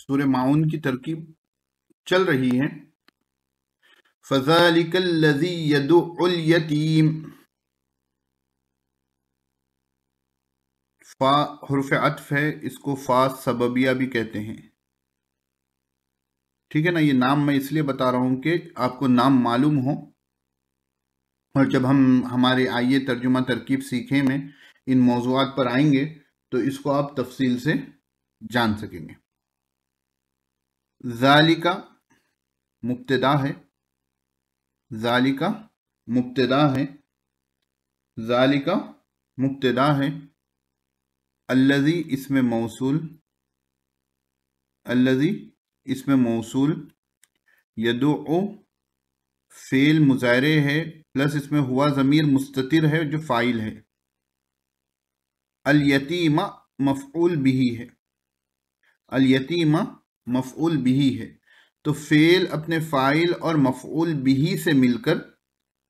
سورہ معون کی ترکیب چل رہی ہے. فَذَلِكَ الَّذِي يَدُعُّ الْيَتِيمَ. فا حرف عطف ہے، اس کو فا سببیہ بھی کہتے ہیں. ٹھیک ہے نا. یہ نام میں اس لیے بتا رہا ہوں کہ آپ کو نام معلوم ہو، اور جب ہم ہمارے آئیے ترجمہ ترکیب سیکھیں میں ان موضوعات پر آئیں گے تو اس کو آپ تفصیل سے جان سکیں گے. ذالکہ مبتدا ہے، ذالکہ مبتدا ہے، ذالکہ مبتدا ہے. الذی اسم موصول، الذی اسم موصول، یدعو فعل مضارع ہے پلس اس میں ہوا ضمیر مستتر ہے جو فاعل ہے. الیتیم مفعول بہ ہے، الیتیم مفعول بہ ہے. تو فعل اپنے فاعل اور مفعول بہ سے مل کر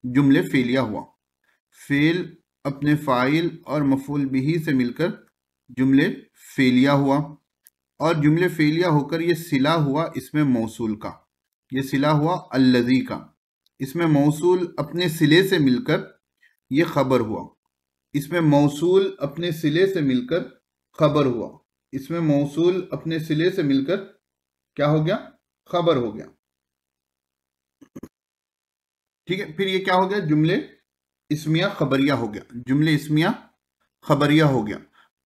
جملے فعلیہ ہوا. فعل اپنے فاعل اور مفعول بہ سے مل کر جملے فعلیہ ہوا، اور جملے فعلیہ ہو کر یہ صلہ ہوا اس میں موصول کا، یہ صلہ ہوا الذی کا. اس میں موصول اپنے صلے سے مل کر یہ خبر ہوا، اس میں موصول اپنے صلے سے مل کر خبر ہوا، اس میں موصول اپنے صلے سے مل کر کیا ہو گیا؟ خبر ہو گیا. ٹھیک ہے. پھر یہ کیا ہو گیا؟ جملے اسمیہ خبریہ ہو گیا، جملے اسمیہ خبریہ ہو گیا.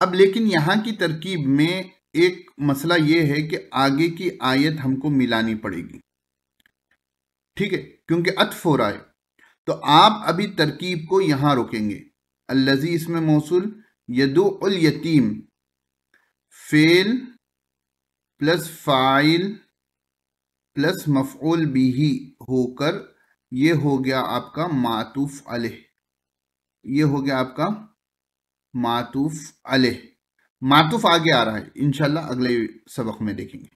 اب لیکن یہاں کی ترکیب میں ایک مسئلہ یہ ہے کہ آگے کی آیت ہم کو ملانی پڑے گی. ٹھیک ہے، کیونکہ عطف ہو رہا ہے. تو آپ ابھی ترکیب کو یہاں روکیں گے. الذی اسم موصول، یدعو الیتیم، فعل پلس فاعل پلس مفعول بہ ہو کر یہ ہو گیا آپ کا معطوف علیہ، یہ ہو گیا آپ کا معطوف علیہ. معطوف آگے آ رہا ہے، انشاءاللہ اگلے سبق میں دیکھیں گے.